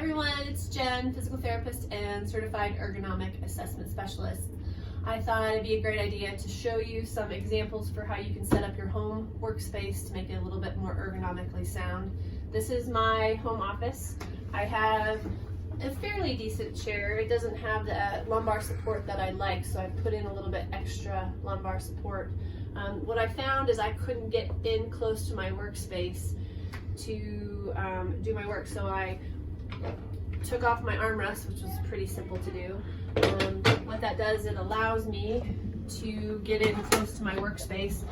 everyone, it's Jen, physical therapist and certified ergonomic assessment specialist. I thought it'd be a great idea to show you some examples for how you can set up your home workspace to make it a little bit more ergonomically sound. This is my home office. I have a fairly decent chair. It doesn't have the lumbar support that I like, so I put in a little bit extra lumbar support. What I found is I couldn't get in close to my workspace to do my work, so I took off my armrest, which was pretty simple to do. What that does, it allows me to get in close to my workspace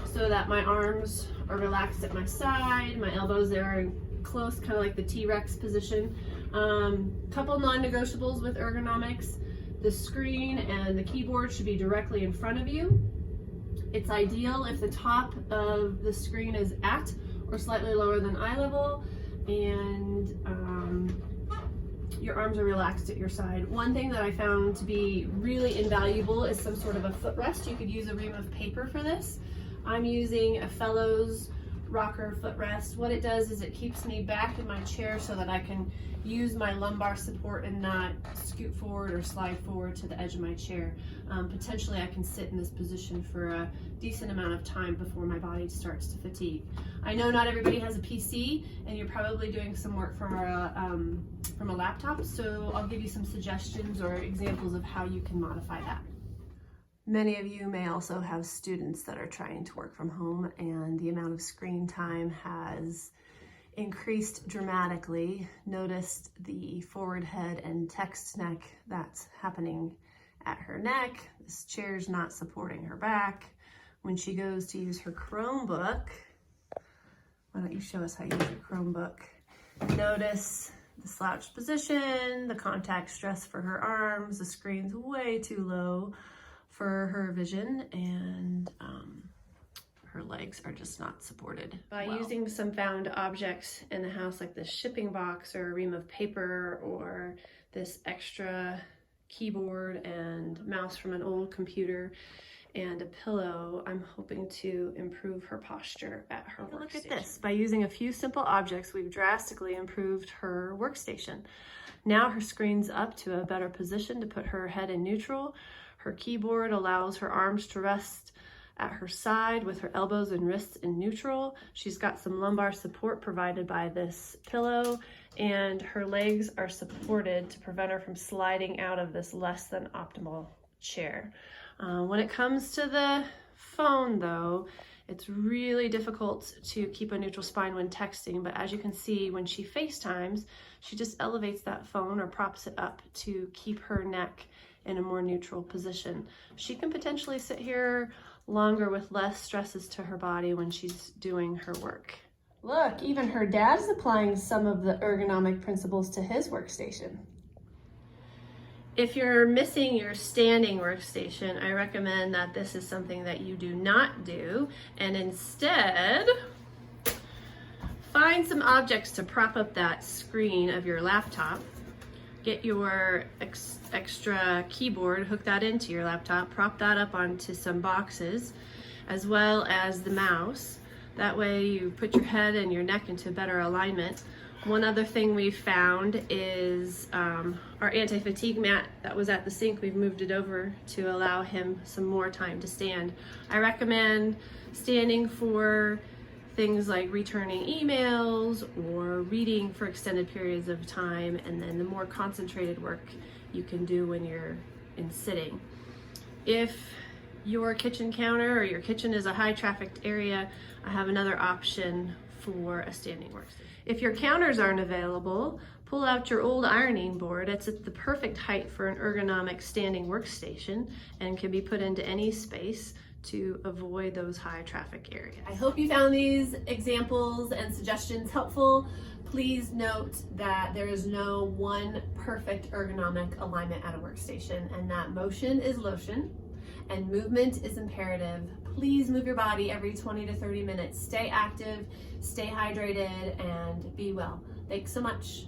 so that my arms are relaxed at my side, my elbows are close, kind of like the T-Rex position. Couple non-negotiables with ergonomics: the screen and the keyboard should be directly in front of you. It's ideal if the top of the screen is at or slightly lower than eye level, and your arms are relaxed at your side. One thing that I found to be really invaluable is some sort of a footrest. You could use a ream of paper for this. I'm using a Fellows rocker footrest. What it does is it keeps me back in my chair so that I can use my lumbar support and not scoot forward or slide forward to the edge of my chair. Potentially I can sit in this position for a decent amount of time before my body starts to fatigue. I know not everybody has a PC and you're probably doing some work from a laptop, so I'll give you some suggestions or examples of how you can modify that. Many of you may also have students that are trying to work from home, and the amount of screen time has increased dramatically. Noticed the forward head and text neck that's happening at her neck. This chair's not supporting her back. When she goes to use her Chromebook, why don't you show us how you use your Chromebook? Notice the slouched position, the contact stress for her arms, the screen's way too low for her vision, and her legs are just not supported. By using some found objects in the house, like this shipping box or a ream of paper or this extra keyboard and mouse from an old computer and a pillow, I'm hoping to improve her posture at her workstation. Look at this. By using a few simple objects, we've drastically improved her workstation. Now her screen's up to a better position to put her head in neutral. Her keyboard allows her arms to rest at her side with her elbows and wrists in neutral. She's got some lumbar support provided by this pillow, and her legs are supported to prevent her from sliding out of this less than optimal chair. When it comes to the phone though, it's really difficult to keep a neutral spine when texting, but as you can see, when she FaceTimes, she just elevates that phone or props it up to keep her neck in a more neutral position. She can potentially sit here longer with less stresses to her body when she's doing her work. Look, even her dad's applying some of the ergonomic principles to his workstation. If you're missing your standing workstation, I recommend that this is something that you do not do, and instead find some objects to prop up that screen of your laptop. Get your extra keyboard, hook that into your laptop, prop that up onto some boxes, as well as the mouse. That way you put your head and your neck into better alignment. One other thing we've found is our anti-fatigue mat that was at the sink. We've moved it over to allow him some more time to stand. I recommend standing for things like returning emails or reading for extended periods of time, and then the more concentrated work you can do when you're in sitting. If your kitchen counter or your kitchen is a high trafficked area, I have another option for a standing workstation. If your counters aren't available, pull out your old ironing board. It's at the perfect height for an ergonomic standing workstation and can be put into any space to avoid those high traffic areas. I hope you found these examples and suggestions helpful. Please note that there is no one perfect ergonomic alignment at a workstation, and that motion is lotion and movement is imperative. Please move your body every 20 to 30 minutes. Stay active, stay hydrated, and be well. Thanks so much.